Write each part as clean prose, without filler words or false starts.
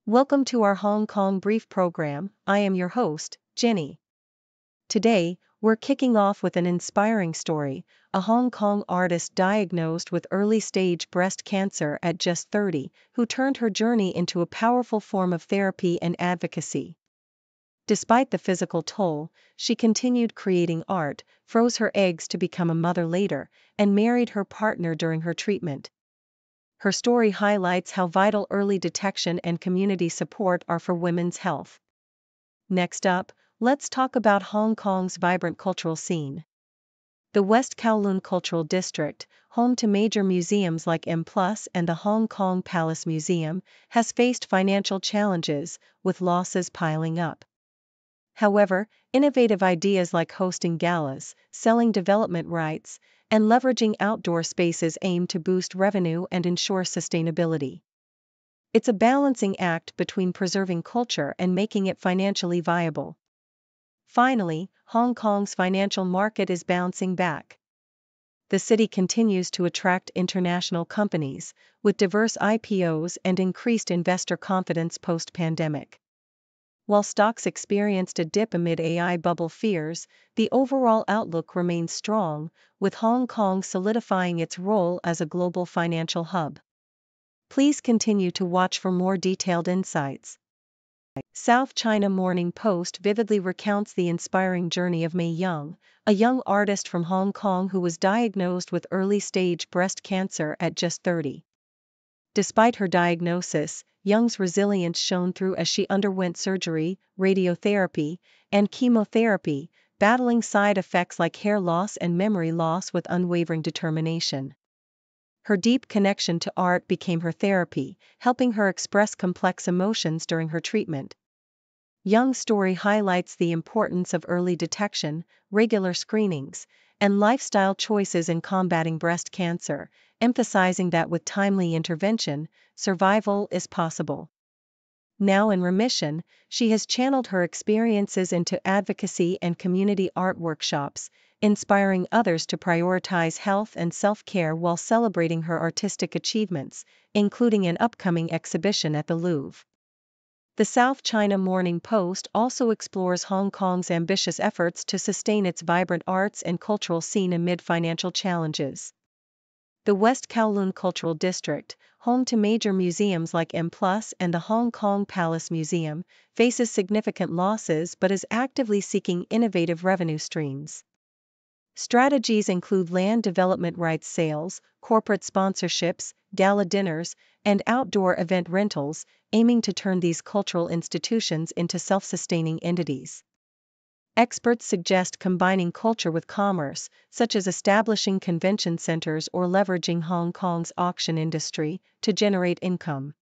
Welcome to our Hong Kong Brief program. I am your host, Jenny. Today, we're kicking off with an inspiring story: a Hong Kong artist diagnosed with early-stage breast cancer at just 30, who turned her journey into a powerful form of therapy and advocacy. Despite the physical toll, she continued creating art, froze her eggs to become a mother later, and married her partner during her treatment. Her story highlights how vital early detection and community support are for women's health. Next up, let's talk about Hong Kong's vibrant cultural scene. The West Kowloon Cultural District, home to major museums like M+ and the Hong Kong Palace Museum, has faced financial challenges, with losses piling up. However, innovative ideas like hosting galas, selling development rights, and leveraging outdoor spaces aim to boost revenue and ensure sustainability. It's a balancing act between preserving culture and making it financially viable. Finally, Hong Kong's financial market is bouncing back. The city continues to attract international companies, with diverse IPOs and increased investor confidence post-pandemic. While stocks experienced a dip amid AI bubble fears, the overall outlook remains strong, with Hong Kong solidifying its role as a global financial hub. Please continue to watch for more detailed insights. South China Morning Post vividly recounts the inspiring journey of Mei Young, a young artist from Hong Kong who was diagnosed with early-stage breast cancer at just 30. Despite her diagnosis, Young's resilience shone through as she underwent surgery, radiotherapy, and chemotherapy, battling side effects like hair loss and memory loss with unwavering determination. Her deep connection to art became her therapy, helping her express complex emotions during her treatment. Young's story highlights the importance of early detection, regular screenings, and lifestyle choices in combating breast cancer, emphasizing that with timely intervention, survival is possible. Now in remission, she has channeled her experiences into advocacy and community art workshops, inspiring others to prioritize health and self-care while celebrating her artistic achievements, including an upcoming exhibition at the Louvre. The South China Morning Post also explores Hong Kong's ambitious efforts to sustain its vibrant arts and cultural scene amid financial challenges. The West Kowloon Cultural District, home to major museums like M+ and the Hong Kong Palace Museum, faces significant losses but is actively seeking innovative revenue streams. Strategies include land development rights sales, corporate sponsorships, gala dinners, and outdoor event rentals, aiming to turn these cultural institutions into self-sustaining entities. Experts suggest combining culture with commerce, such as establishing convention centers or leveraging Hong Kong's auction industry, to generate income.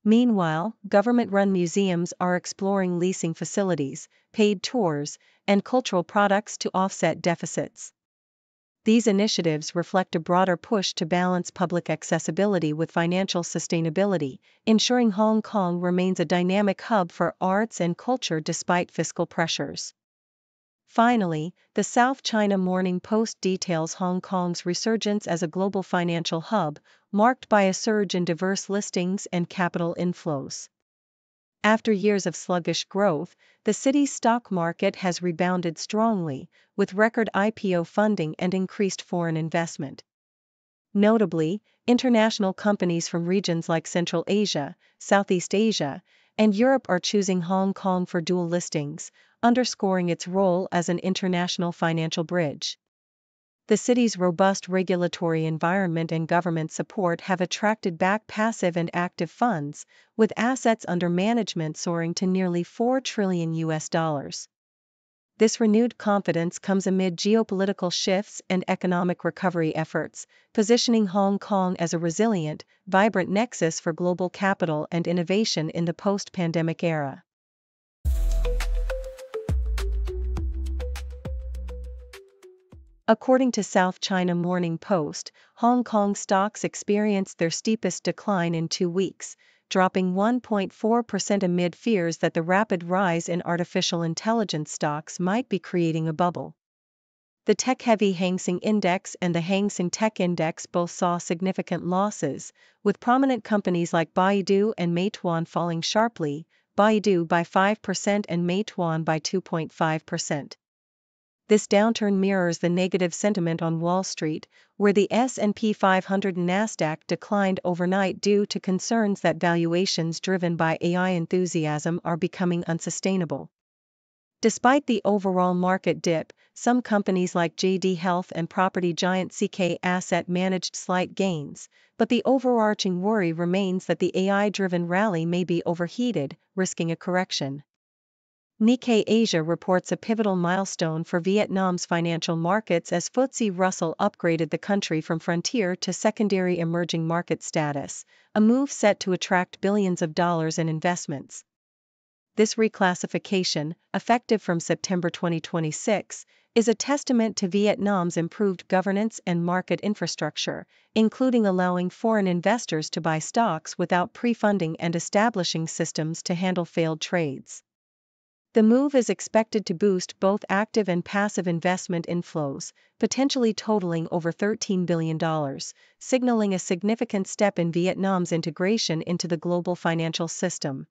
Meanwhile, government-run museums are exploring leasing facilities, paid tours, and cultural products to offset deficits. These initiatives reflect a broader push to balance public accessibility with financial sustainability, ensuring Hong Kong remains a dynamic hub for arts and culture despite fiscal pressures. Finally, the South China Morning Post details Hong Kong's resurgence as a global financial hub, marked by a surge in diverse listings and capital inflows. After years of sluggish growth, the city's stock market has rebounded strongly, with record IPO funding and increased foreign investment. Notably, international companies from regions like Central Asia, Southeast Asia, and Europe are choosing Hong Kong for dual listings, underscoring its role as an international financial bridge. The city's robust regulatory environment and government support have attracted back passive and active funds, with assets under management soaring to nearly $4 trillion. This renewed confidence comes amid geopolitical shifts and economic recovery efforts, positioning Hong Kong as a resilient, vibrant nexus for global capital and innovation in the post-pandemic era. According to South China Morning Post, Hong Kong stocks experienced their steepest decline in 2 weeks, dropping 1.4% amid fears that the rapid rise in artificial intelligence stocks might be creating a bubble. The tech-heavy Hang Seng Index and the Hang Seng Tech Index both saw significant losses, with prominent companies like Baidu and Meituan falling sharply, Baidu by 5% and Meituan by 2.5%. This downturn mirrors the negative sentiment on Wall Street, where the S&P 500 and Nasdaq declined overnight due to concerns that valuations driven by AI enthusiasm are becoming unsustainable. Despite the overall market dip, some companies like JD Health and property giant CK Asset managed slight gains, but the overarching worry remains that the AI-driven rally may be overheated, risking a correction. Nikkei Asia reports a pivotal milestone for Vietnam's financial markets as FTSE Russell upgraded the country from frontier to secondary emerging market status, a move set to attract billions of dollars in investments. This reclassification, effective from September 2026, is a testament to Vietnam's improved governance and market infrastructure, including allowing foreign investors to buy stocks without pre-funding and establishing systems to handle failed trades. The move is expected to boost both active and passive investment inflows, potentially totaling over $13 billion, signaling a significant step in Vietnam's integration into the global financial system.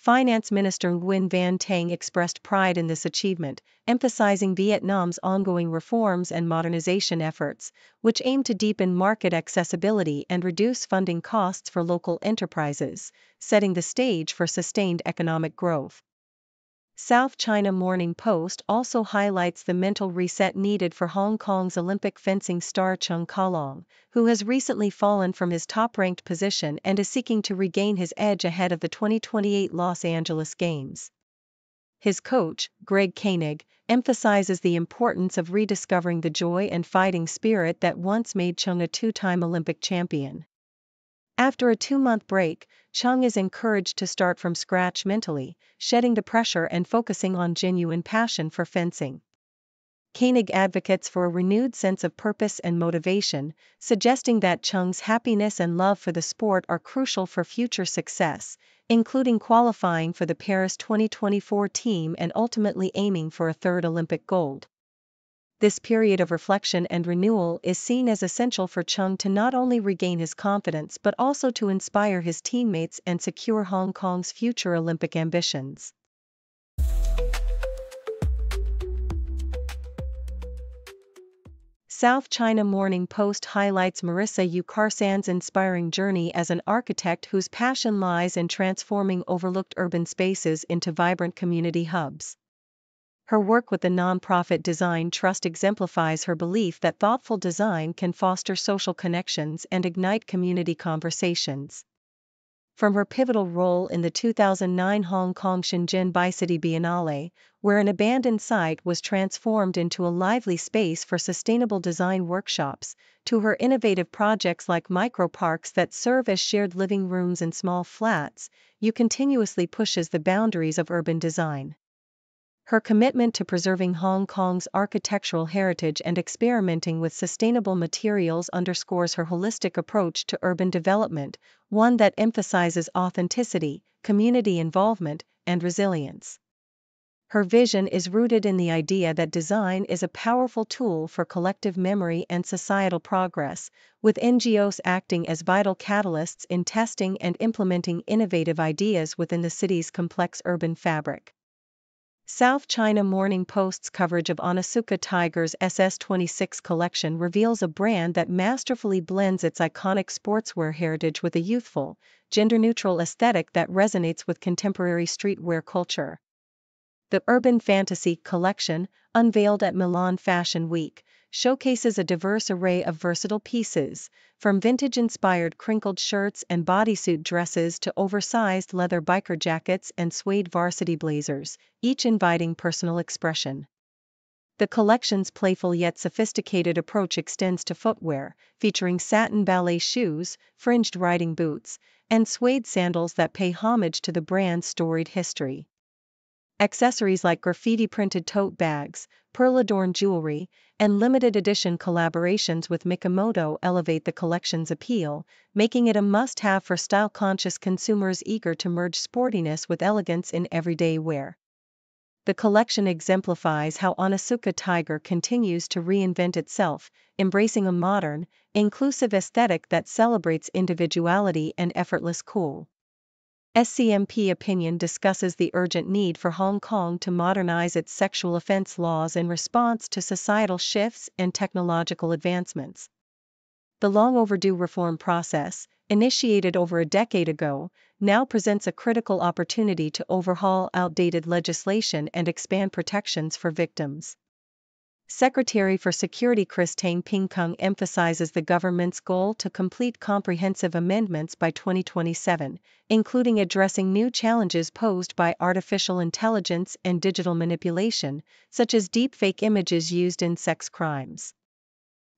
Finance Minister Nguyen Van Tang expressed pride in this achievement, emphasizing Vietnam's ongoing reforms and modernization efforts, which aim to deepen market accessibility and reduce funding costs for local enterprises, setting the stage for sustained economic growth. South China Morning Post also highlights the mental reset needed for Hong Kong's Olympic fencing star West Kowloon, who has recently fallen from his top-ranked position and is seeking to regain his edge ahead of the 2028 Los Angeles Games. His coach, Greg Koenig, emphasizes the importance of rediscovering the joy and fighting spirit that once made Chung a two-time Olympic champion. After a 2-month break, Chung is encouraged to start from scratch mentally, shedding the pressure and focusing on genuine passion for fencing. Koenig advocates for a renewed sense of purpose and motivation, suggesting that Chung's happiness and love for the sport are crucial for future success, including qualifying for the Paris 2024 team and ultimately aiming for a third Olympic gold. This period of reflection and renewal is seen as essential for Chung to not only regain his confidence but also to inspire his teammates and secure Hong Kong's future Olympic ambitions. South China Morning Post highlights Marissa Yu Carsan's inspiring journey as an architect whose passion lies in transforming overlooked urban spaces into vibrant community hubs. Her work with the nonprofit Design Trust exemplifies her belief that thoughtful design can foster social connections and ignite community conversations. From her pivotal role in the 2009 Hong Kong Shenzhen Bicity Biennale, where an abandoned site was transformed into a lively space for sustainable design workshops, to her innovative projects like microparks that serve as shared living rooms and small flats, Yu continuously pushes the boundaries of urban design. Her commitment to preserving Hong Kong's architectural heritage and experimenting with sustainable materials underscores her holistic approach to urban development, one that emphasizes authenticity, community involvement, and resilience. Her vision is rooted in the idea that design is a powerful tool for collective memory and societal progress, with NGOs acting as vital catalysts in testing and implementing innovative ideas within the city's complex urban fabric. South China Morning Post's coverage of Onitsuka Tiger's SS26 collection reveals a brand that masterfully blends its iconic sportswear heritage with a youthful, gender-neutral aesthetic that resonates with contemporary streetwear culture. The Urban Fantasy collection, unveiled at Milan Fashion Week, showcases a diverse array of versatile pieces, from vintage-inspired crinkled shirts and bodysuit dresses to oversized leather biker jackets and suede varsity blazers, each inviting personal expression. The collection's playful yet sophisticated approach extends to footwear, featuring satin ballet shoes, fringed riding boots, and suede sandals that pay homage to the brand's storied history. Accessories like graffiti-printed tote bags, pearl-adorned jewelry, and limited-edition collaborations with Mikimoto elevate the collection's appeal, making it a must-have for style-conscious consumers eager to merge sportiness with elegance in everyday wear. The collection exemplifies how Onitsuka Tiger continues to reinvent itself, embracing a modern, inclusive aesthetic that celebrates individuality and effortless cool. SCMP opinion discusses the urgent need for Hong Kong to modernize its sexual offense laws in response to societal shifts and technological advancements. The long overdue reform process, initiated over a decade ago, now presents a critical opportunity to overhaul outdated legislation and expand protections for victims. Secretary for Security Chris Tang Ping-kung emphasizes the government's goal to complete comprehensive amendments by 2027, including addressing new challenges posed by artificial intelligence and digital manipulation, such as deepfake images used in sex crimes.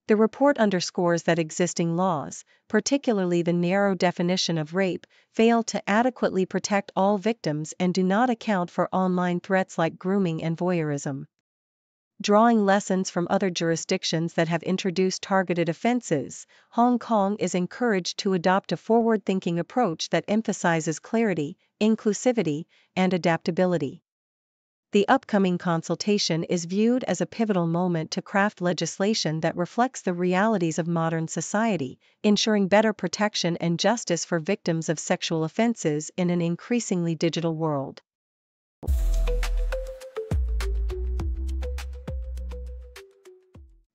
The report underscores that existing laws, particularly the narrow definition of rape, fail to adequately protect all victims and do not account for online threats like grooming and voyeurism. Drawing lessons from other jurisdictions that have introduced targeted offenses, Hong Kong is encouraged to adopt a forward-thinking approach that emphasizes clarity, inclusivity, and adaptability. The upcoming consultation is viewed as a pivotal moment to craft legislation that reflects the realities of modern society, ensuring better protection and justice for victims of sexual offenses in an increasingly digital world.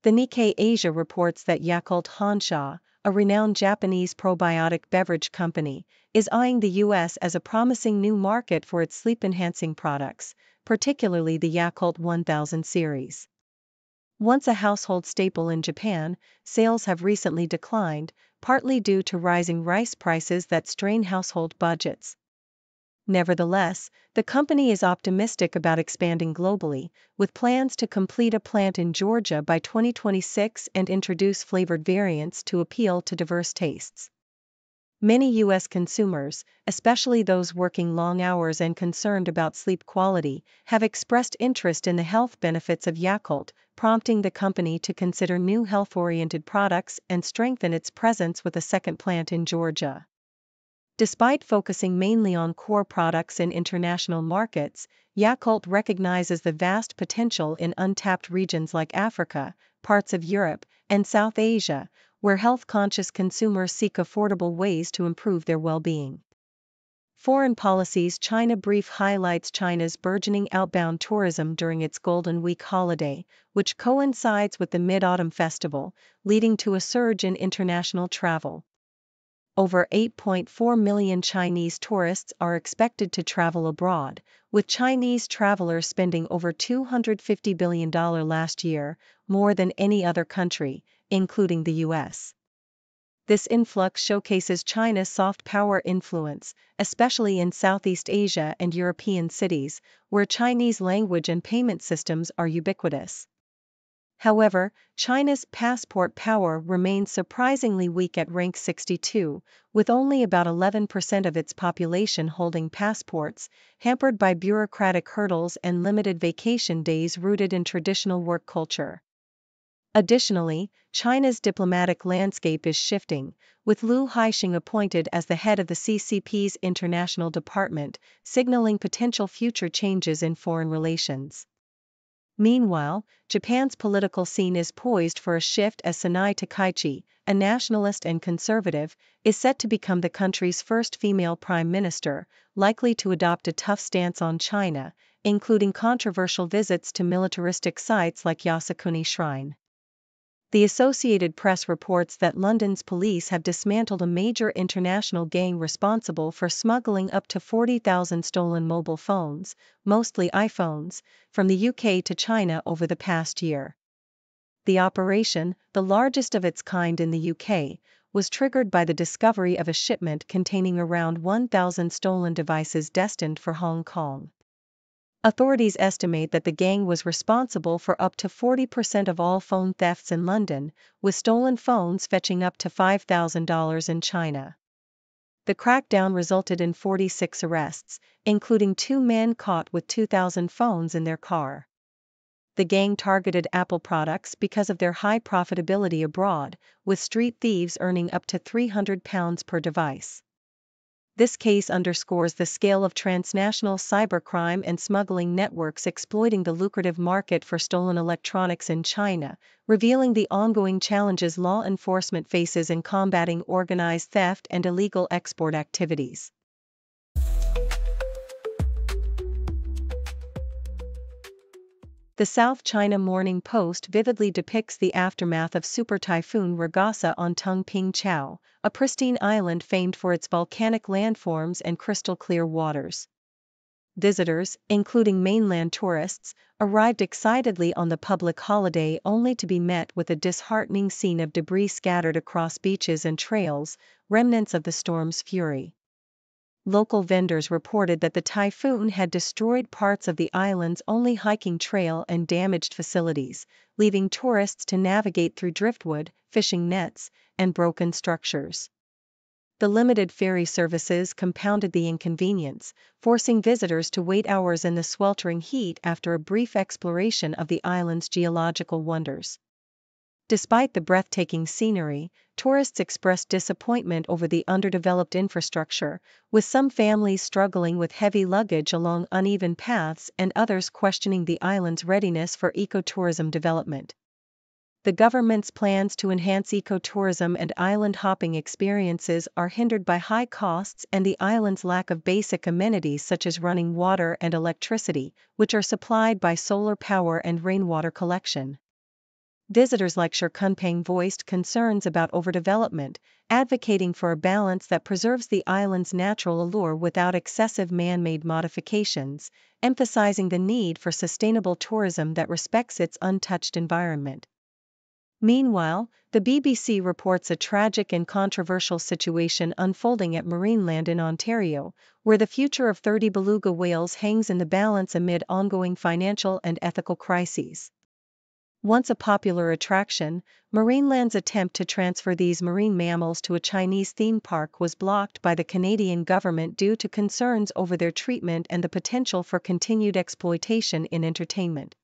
The Nikkei Asia reports that Yakult Honsha, a renowned Japanese probiotic beverage company, is eyeing the U.S. as a promising new market for its sleep-enhancing products, particularly the Yakult 1000 series. Once a household staple in Japan, sales have recently declined, partly due to rising rice prices that strain household budgets. Nevertheless, the company is optimistic about expanding globally, with plans to complete a plant in Georgia by 2026 and introduce flavored variants to appeal to diverse tastes. Many U.S. consumers, especially those working long hours and concerned about sleep quality, have expressed interest in the health benefits of Yakult, prompting the company to consider new health-oriented products and strengthen its presence with a second plant in Georgia. Despite focusing mainly on core products in international markets, Yakult recognizes the vast potential in untapped regions like Africa, parts of Europe, and South Asia, where health-conscious consumers seek affordable ways to improve their well-being. Foreign Policies China Brief highlights China's burgeoning outbound tourism during its Golden Week holiday, which coincides with the Mid-Autumn Festival, leading to a surge in international travel. Over 8.4 million Chinese tourists are expected to travel abroad, with Chinese travelers spending over $250 billion last year, more than any other country, including the U.S. This influx showcases China's soft power influence, especially in Southeast Asia and European cities, where Chinese language and payment systems are ubiquitous. However, China's passport power remains surprisingly weak at rank 62, with only about 11% of its population holding passports, hampered by bureaucratic hurdles and limited vacation days rooted in traditional work culture. Additionally, China's diplomatic landscape is shifting, with Liu Haixing appointed as the head of the CCP's international department, signaling potential future changes in foreign relations. Meanwhile, Japan's political scene is poised for a shift as Sanai Takaichi, a nationalist and conservative, is set to become the country's first female prime minister, likely to adopt a tough stance on China, including controversial visits to militaristic sites like Yasukuni Shrine. The Associated Press reports that London's police have dismantled a major international gang responsible for smuggling up to 40,000 stolen mobile phones, mostly iPhones, from the UK to China over the past year. The operation, the largest of its kind in the UK, was triggered by the discovery of a shipment containing around 1,000 stolen devices destined for Hong Kong. Authorities estimate that the gang was responsible for up to 40% of all phone thefts in London, with stolen phones fetching up to $5,000 in China. The crackdown resulted in 46 arrests, including 2 men caught with 2,000 phones in their car. The gang targeted Apple products because of their high profitability abroad, with street thieves earning up to £300 per device. This case underscores the scale of transnational cybercrime and smuggling networks exploiting the lucrative market for stolen electronics in China, revealing the ongoing challenges law enforcement faces in combating organized theft and illegal export activities. The South China Morning Post vividly depicts the aftermath of Super Typhoon Ragasa on Tungping Chau, a pristine island famed for its volcanic landforms and crystal-clear waters. Visitors, including mainland tourists, arrived excitedly on the public holiday only to be met with a disheartening scene of debris scattered across beaches and trails, remnants of the storm's fury. Local vendors reported that the typhoon had destroyed parts of the island's only hiking trail and damaged facilities, leaving tourists to navigate through driftwood, fishing nets, and broken structures. The limited ferry services compounded the inconvenience, forcing visitors to wait hours in the sweltering heat after a brief exploration of the island's geological wonders. Despite the breathtaking scenery, tourists expressed disappointment over the underdeveloped infrastructure, with some families struggling with heavy luggage along uneven paths and others questioning the island's readiness for ecotourism development. The government's plans to enhance ecotourism and island hopping experiences are hindered by high costs and the island's lack of basic amenities such as running water and electricity, which are supplied by solar power and rainwater collection. Visitors like Sher Kunpeng voiced concerns about overdevelopment, advocating for a balance that preserves the island's natural allure without excessive man-made modifications, emphasizing the need for sustainable tourism that respects its untouched environment. Meanwhile, the BBC reports a tragic and controversial situation unfolding at Marineland in Ontario, where the future of 30 beluga whales hangs in the balance amid ongoing financial and ethical crises. Once a popular attraction, Marineland's attempt to transfer these marine mammals to a Chinese theme park was blocked by the Canadian government due to concerns over their treatment and the potential for continued exploitation in entertainment.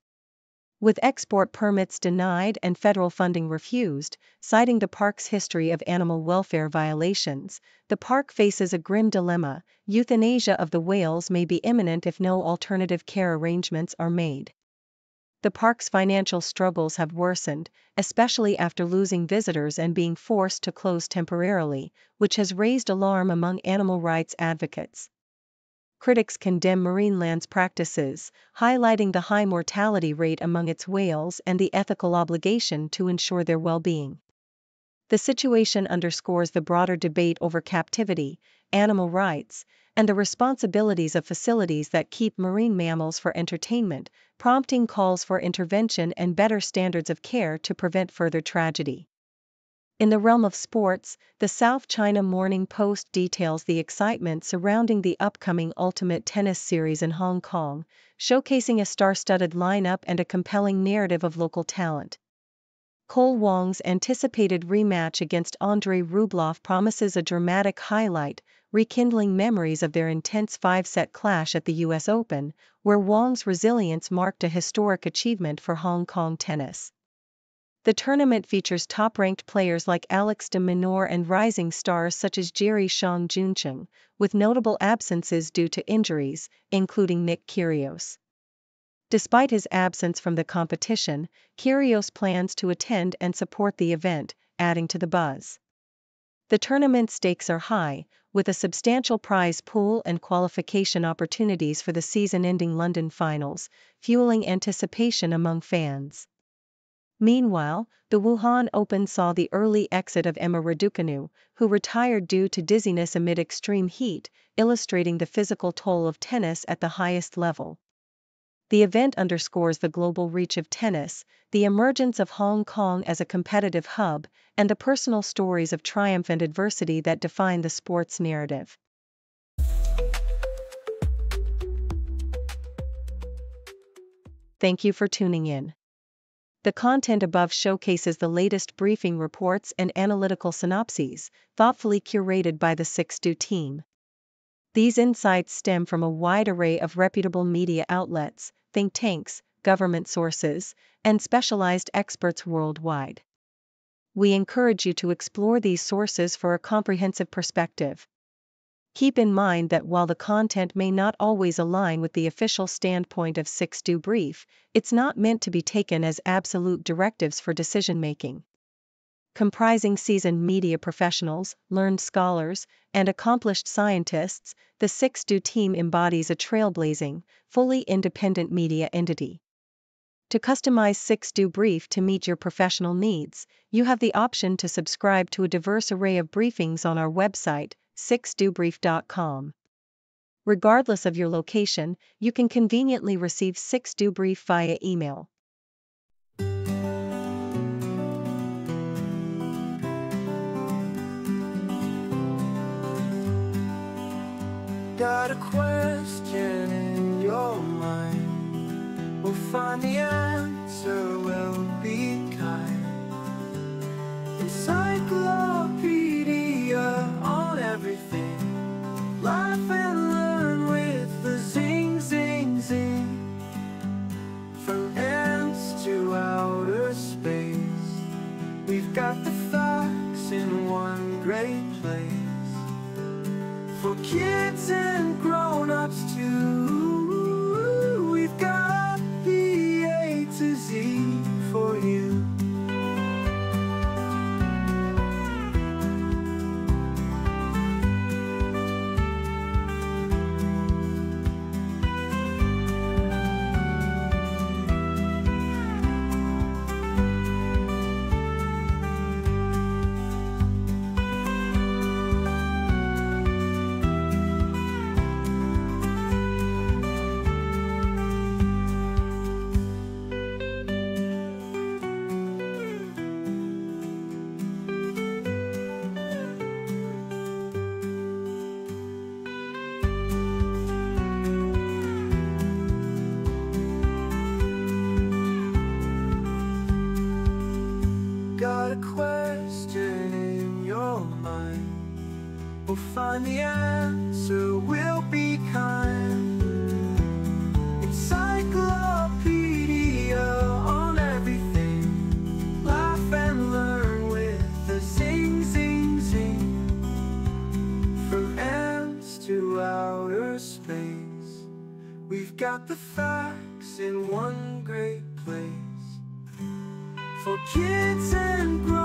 With export permits denied and federal funding refused, citing the park's history of animal welfare violations, the park faces a grim dilemma: euthanasia of the whales may be imminent if no alternative care arrangements are made. The park's financial struggles have worsened, especially after losing visitors and being forced to close temporarily, which has raised alarm among animal rights advocates. Critics condemn Marineland's practices, highlighting the high mortality rate among its whales and the ethical obligation to ensure their well-being. The situation underscores the broader debate over captivity, animal rights, and the responsibilities of facilities that keep marine mammals for entertainment, prompting calls for intervention and better standards of care to prevent further tragedy. In the realm of sports, the South China Morning Post details the excitement surrounding the upcoming Ultimate Tennis Series in Hong Kong, showcasing a star-studded lineup and a compelling narrative of local talent. Cole Wong's anticipated rematch against Andrei Rublev promises a dramatic highlight, rekindling memories of their intense five-set clash at the US Open, where Wong's resilience marked a historic achievement for Hong Kong tennis. The tournament features top-ranked players like Alex de Minaur and rising stars such as Jerry Shang Juncheng, with notable absences due to injuries, including Nick Kyrgios. Despite his absence from the competition, Kyrgios plans to attend and support the event, adding to the buzz. The tournament stakes are high, with a substantial prize pool and qualification opportunities for the season-ending London finals, fueling anticipation among fans. Meanwhile, the Wuhan Open saw the early exit of Emma Raducanu, who retired due to dizziness amid extreme heat, illustrating the physical toll of tennis at the highest level. The event underscores the global reach of tennis, the emergence of Hong Kong as a competitive hub, and the personal stories of triumph and adversity that define the sport's narrative. Thank you for tuning in. The content above showcases the latest briefing reports and analytical synopses, thoughtfully curated by the 6Do team. These insights stem from a wide array of reputable media outlets, think tanks, government sources, and specialized experts worldwide. We encourage you to explore these sources for a comprehensive perspective. Keep in mind that while the content may not always align with the official standpoint of 6Do Brief, it's not meant to be taken as absolute directives for decision-making. Comprising seasoned media professionals, learned scholars, and accomplished scientists, the 6Do team embodies a trailblazing, fully independent media entity. To customize 6Do Brief to meet your professional needs, you have the option to subscribe to a diverse array of briefings on our website, 6dobrief.com. Regardless of your location, you can conveniently receive 6Do Brief via email. Got a question in your mind, we'll find the answer, we'll be kind. Encyclopedia on everything, laugh and learn with the zing, zing, zing. From ends to outer space, we've got the facts in one great place. For kids and grown-ups too, we've got the A to Z for you. Got a question in your mind, we'll find the answer, we'll be kind. Encyclopedia on everything, laugh and learn with the zing, zing, zing. From ends to outer space, we've got the facts in one great place. For kids and grown-ups